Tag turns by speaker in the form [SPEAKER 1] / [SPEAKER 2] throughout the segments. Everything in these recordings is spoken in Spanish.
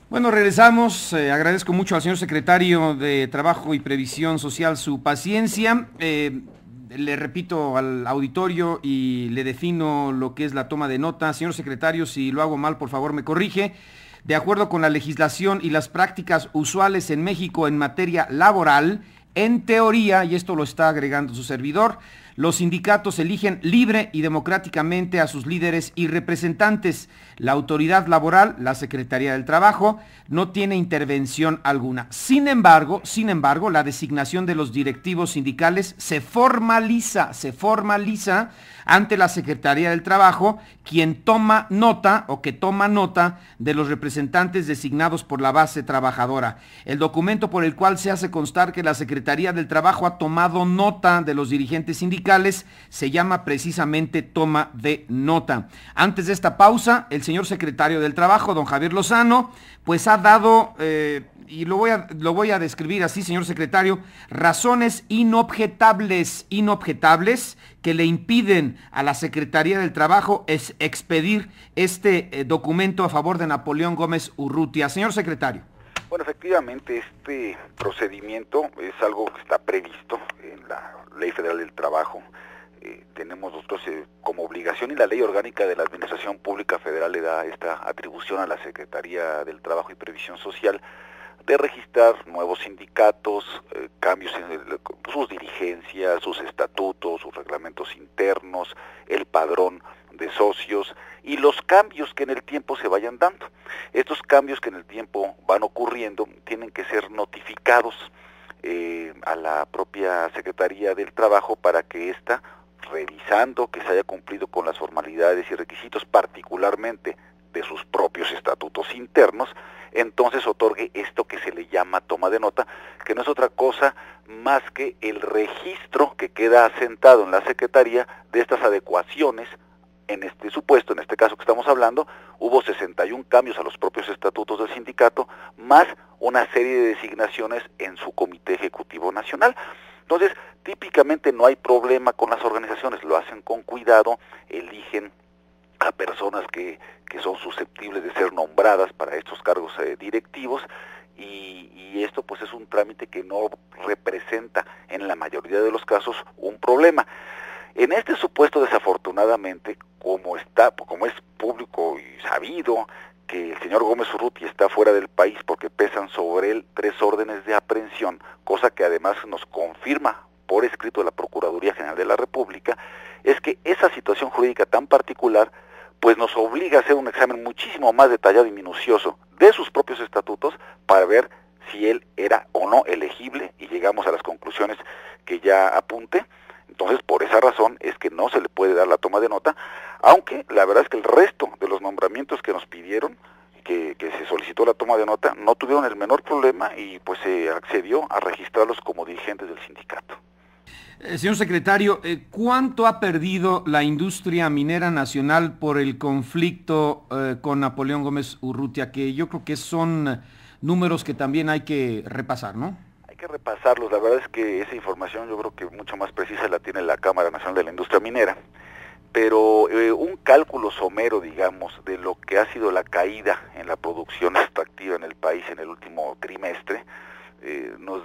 [SPEAKER 1] Bueno, regresamos. Agradezco mucho al señor secretario de Trabajo y Previsión Social su paciencia. Le repito al auditorio y le defino lo que es la toma de nota. Señor secretario, si lo hago mal, por favor me corrige. De acuerdo con la legislación y las prácticas usuales en México en materia laboral, en teoría, y esto lo está agregando su servidor, los sindicatos eligen libre y democráticamente a sus líderes y representantes. La autoridad laboral, la Secretaría del Trabajo, no tiene intervención alguna. Sin embargo, la designación de los directivos sindicales se formaliza ante la Secretaría del Trabajo, quien toma nota de los representantes designados por la base trabajadora. El documento por el cual se hace constar que la Secretaría del Trabajo ha tomado nota de los dirigentes sindicales se llama precisamente toma de nota. Antes de esta pausa, el señor secretario del Trabajo, don Javier Lozano, pues ha dado, y lo voy a describir así, señor secretario, razones inobjetables que le impiden a la Secretaría del Trabajo expedir este documento a favor de Napoleón Gómez Urrutia. Señor secretario.
[SPEAKER 2] Bueno, efectivamente, este procedimiento es algo que está previsto en la Ley Federal del Trabajo. Tenemos nosotros como obligación, y la Ley Orgánica de la Administración Pública Federal le da esta atribución a la Secretaría del Trabajo y Previsión Social, de registrar nuevos sindicatos, cambios en sus dirigencias, sus estatutos, sus reglamentos internos, el padrón de socios y los cambios que en el tiempo se vayan dando. Estos cambios que en el tiempo van ocurriendo tienen que ser notificados a la propia Secretaría del Trabajo para que ésta, revisando que se haya cumplido con las formalidades y requisitos, particularmente de sus propios estatutos internos, entonces otorgue esto que se le llama toma de nota, que no es otra cosa más que el registro que queda asentado en la Secretaría de estas adecuaciones. En este supuesto, en este caso que estamos hablando, hubo 61 cambios a los propios estatutos del sindicato, más una serie de designaciones en su Comité Ejecutivo Nacional. Entonces, típicamente no hay problema con las organizaciones, lo hacen con cuidado, eligen a personas que son susceptibles de ser nombradas para estos cargos directivos, y esto pues es un trámite que no representa en la mayoría de los casos un problema. En este supuesto, desafortunadamente, como es público y sabido que el señor Gómez Urrutia está fuera del país porque pesan sobre él 3 órdenes de aprehensión, cosa que además nos confirma por escrito la Procuraduría General de la República, es que esa situación jurídica tan particular pues nos obliga a hacer un examen muchísimo más detallado y minucioso de sus propios estatutos para ver si él era o no elegible, y llegamos a las conclusiones que ya apunté. Entonces, por esa razón es que no se le puede dar la toma de nota, aunque la verdad es que el resto de los nombramientos que nos pidieron, que se solicitó la toma de nota, no tuvieron el menor problema y pues se accedió a registrarlos como dirigentes del sindicato.
[SPEAKER 1] Señor secretario, ¿cuánto ha perdido la industria minera nacional por el conflicto con Napoleón Gómez Urrutia? Que yo creo que son números que también hay que repasar, ¿no?
[SPEAKER 2] Hay que repasarlos. La verdad es que esa información yo creo que mucho más precisa la tiene la Cámara Nacional de la Industria Minera, pero un cálculo somero, digamos, de lo que ha sido la caída en la producción extractiva en el país en el último trimestre, nos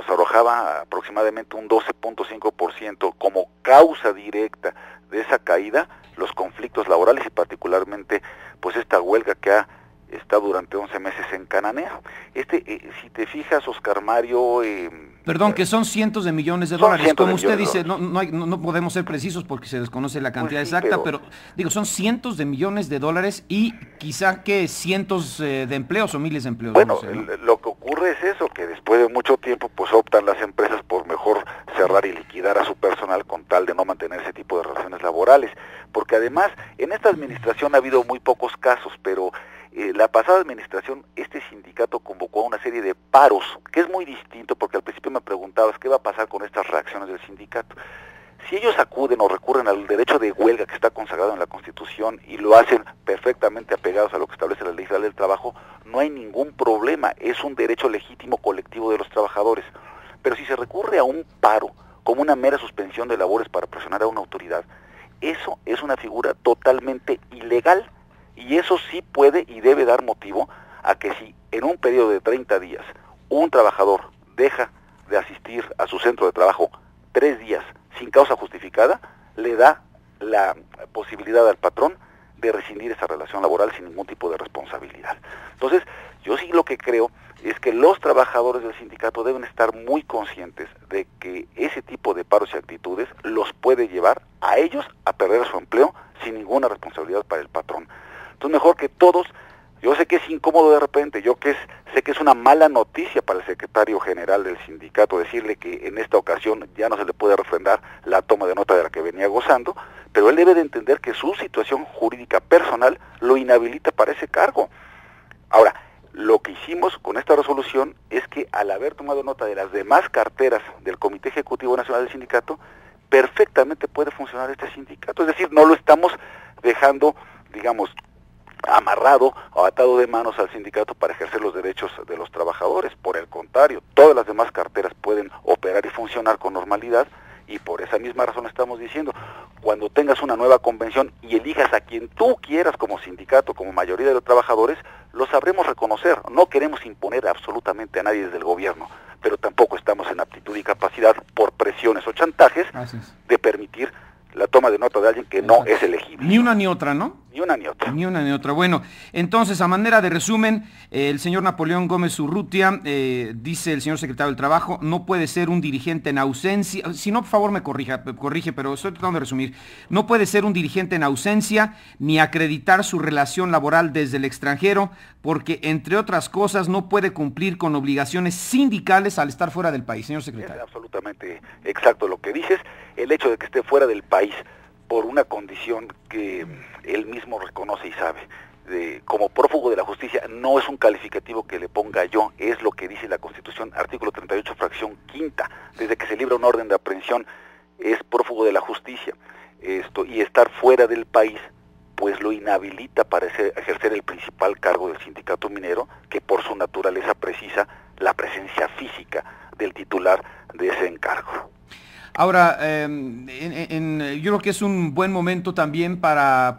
[SPEAKER 2] arrojaba aproximadamente un 12.5% como causa directa de esa caída, los conflictos laborales y particularmente pues esta huelga que ha estado durante 11 meses en Cananea. Si te fijas, Oscar Mario...
[SPEAKER 1] Perdón, que son cientos de millones de dólares. Como usted dice, no podemos ser precisos porque se desconoce la cantidad exacta, pero digo, son cientos de millones de dólares y quizá que cientos de empleos o miles de empleos.
[SPEAKER 2] Bueno,
[SPEAKER 1] no sé, ¿no?
[SPEAKER 2] Lo que ocurre es eso, que después de mucho tiempo pues optan las empresas por mejor cerrar y liquidar a su personal con tal de no mantener ese tipo de relaciones laborales, porque además en esta administración ha habido muy pocos casos, pero la pasada administración, este sindicato convocó a una serie de paros, que es muy distinto, porque al principio me preguntabas qué va a pasar con estas reacciones del sindicato. Si ellos acuden o recurren al derecho de huelga que está consagrado en la Constitución y lo hacen perfectamente apegados a lo que establece la Ley Federal del Trabajo, no hay ningún problema, es un derecho legítimo colectivo de los trabajadores. Pero si se recurre a un paro como una mera suspensión de labores para presionar a una autoridad, eso es una figura totalmente ilegal. Y eso sí puede y debe dar motivo a que si en un periodo de 30 días un trabajador deja de asistir a su centro de trabajo 3 días sin causa justificada, le da la posibilidad al patrón de rescindir esa relación laboral sin ningún tipo de responsabilidad. Entonces, yo sí lo que creo es que los trabajadores del sindicato deben estar muy conscientes de que ese tipo de paros y actitudes los puede llevar a ellos a perder su empleo sin ninguna responsabilidad para el patrón. Entonces, mejor que todos, yo sé que es incómodo de repente, sé que es una mala noticia para el secretario general del sindicato decirle que en esta ocasión ya no se le puede refrendar la toma de nota de la que venía gozando, pero él debe de entender que su situación jurídica personal lo inhabilita para ese cargo. Ahora, lo que hicimos con esta resolución es que al haber tomado nota de las demás carteras del Comité Ejecutivo Nacional del Sindicato, perfectamente puede funcionar este sindicato, es decir, no lo estamos dejando, digamos, amarrado o atado de manos al sindicato para ejercer los derechos de los trabajadores. Por el contrario, todas las demás carteras pueden operar y funcionar con normalidad, y por esa misma razón estamos diciendo, cuando tengas una nueva convención y elijas a quien tú quieras como sindicato, como mayoría de los trabajadores, lo sabremos reconocer. No queremos imponer absolutamente a nadie desde el gobierno, pero tampoco estamos en aptitud y capacidad, por presiones o chantajes, de permitir la toma de nota de alguien que no es elegible.
[SPEAKER 1] Ni una ni otra, ¿no?
[SPEAKER 2] Ni una ni otra.
[SPEAKER 1] Ni una ni otra. Bueno, entonces, a manera de resumen, el señor Napoleón Gómez Urrutia, dice el señor secretario del Trabajo, no puede ser un dirigente en ausencia, si no, por favor me corrige, pero estoy tratando de resumir, no puede ser un dirigente en ausencia, ni acreditar su relación laboral desde el extranjero, porque, entre otras cosas, no puede cumplir con obligaciones sindicales al estar fuera del país, señor secretario.
[SPEAKER 2] Es absolutamente exacto lo que dices. El hecho de que esté fuera del país por una condición que él mismo reconoce y sabe, como prófugo de la justicia, no es un calificativo que le ponga yo, es lo que dice la Constitución, artículo 38, fracción quinta, desde que se libra un orden de aprehensión, es prófugo de la justicia, y estar fuera del país, pues lo inhabilita para ejercer el principal cargo del sindicato minero, que por su naturaleza precisa la presencia física del titular de ese encargo.
[SPEAKER 1] Ahora, yo creo que es un buen momento también para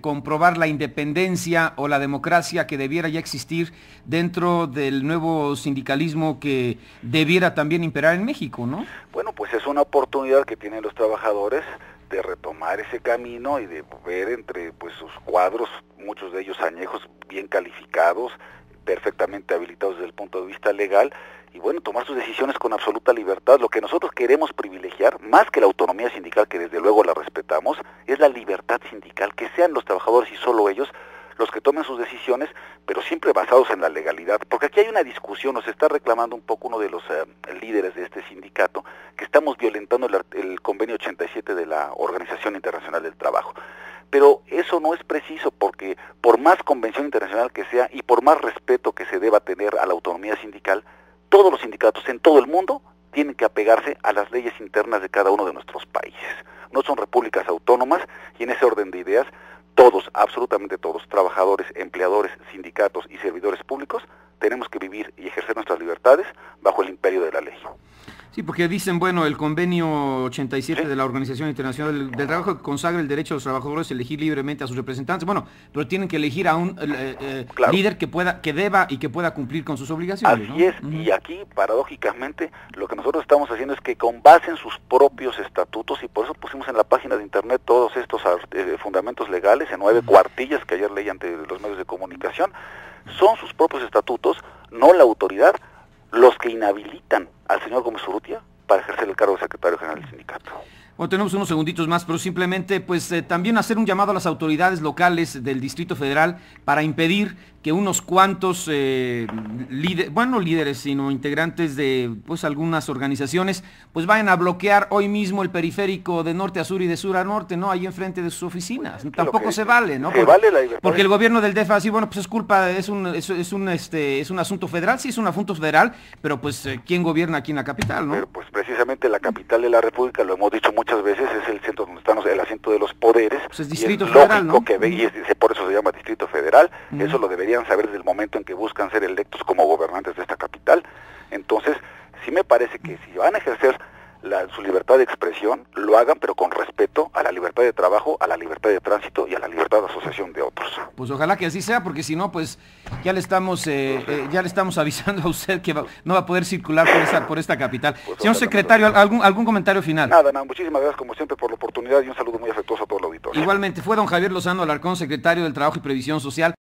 [SPEAKER 1] comprobar la independencia o la democracia que debiera ya existir dentro del nuevo sindicalismo que debiera también imperar en México, ¿no?
[SPEAKER 2] Bueno, pues es una oportunidad que tienen los trabajadores de retomar ese camino y de ver entre sus cuadros, muchos de ellos añejos, bien calificados, perfectamente habilitados desde el punto de vista legal, y bueno, tomar sus decisiones con absoluta libertad. Lo que nosotros queremos privilegiar, más que la autonomía sindical, que desde luego la respetamos, es la libertad sindical, que sean los trabajadores y solo ellos los que tomen sus decisiones, pero siempre basados en la legalidad, porque aquí hay una discusión, nos está reclamando un poco uno de los líderes de este sindicato, que estamos violentando el convenio 87 de la Organización Internacional del Trabajo. Pero eso no es preciso, porque por más convención internacional que sea y por más respeto que se deba tener a la autonomía sindical, todos los sindicatos en todo el mundo tienen que apegarse a las leyes internas de cada uno de nuestros países. No son repúblicas autónomas, y en ese orden de ideas, todos, absolutamente todos, trabajadores, empleadores, sindicatos y servidores públicos, tenemos que vivir y ejercer nuestras libertades bajo el imperio de la ley.
[SPEAKER 1] Sí, porque dicen, bueno, el convenio 87
[SPEAKER 2] ¿Sí?
[SPEAKER 1] de la Organización Internacional del Trabajo, que consagra el derecho de los trabajadores a elegir libremente a sus representantes. Bueno, pero tienen que elegir a un
[SPEAKER 2] claro,
[SPEAKER 1] líder que deba y que pueda cumplir con sus obligaciones,
[SPEAKER 2] así
[SPEAKER 1] ¿no?
[SPEAKER 2] es, y aquí, paradójicamente, lo que nosotros estamos haciendo es que con base en sus propios estatutos, y por eso pusimos en la página de internet todos estos fundamentos legales, en 9 cuartillas que ayer leí ante los medios de comunicación, son sus propios estatutos, no la autoridad, los que inhabilitan al señor Gómez Urrutia para ejercer el cargo de secretario general del sindicato.
[SPEAKER 1] Bueno, tenemos unos segunditos más, pero simplemente también hacer un llamado a las autoridades locales del Distrito Federal para impedir que unos cuantos no líderes, sino integrantes de algunas organizaciones, vayan a bloquear hoy mismo el periférico de norte a sur y de sur a norte, ¿no? Ahí enfrente de sus oficinas. Pues tampoco se vale, ¿no?
[SPEAKER 2] Vale la libertad.
[SPEAKER 1] Porque el gobierno del DF va a decir, bueno, pues es culpa, es un asunto federal, sí es un asunto federal, pero ¿quién gobierna aquí en la capital, no?
[SPEAKER 2] Pero pues precisamente la capital de la República, lo hemos dicho muchas veces, es el centro donde está el asiento de los poderes.
[SPEAKER 1] Pues es Distrito
[SPEAKER 2] y es
[SPEAKER 1] Federal,
[SPEAKER 2] lógico,
[SPEAKER 1] ¿no?
[SPEAKER 2] por eso se llama Distrito Federal. Eso lo deberían saber desde el momento en que buscan ser electos como gobernantes de esta capital. Entonces, sí me parece que si van a ejercer su libertad de expresión, lo hagan pero con respeto a la libertad de trabajo, a la libertad de tránsito y a la libertad de asociación de otros.
[SPEAKER 1] Pues ojalá que así sea, porque si no, pues ya le estamos avisando a usted que no va a poder circular por esta capital.
[SPEAKER 2] Pues
[SPEAKER 1] Señor secretario, ¿algún comentario final?
[SPEAKER 2] Nada, muchísimas gracias como siempre por la oportunidad y un saludo muy afectuoso a todo el auditorio.
[SPEAKER 1] Igualmente, fue don Javier Lozano Alarcón, secretario del Trabajo y Previsión Social.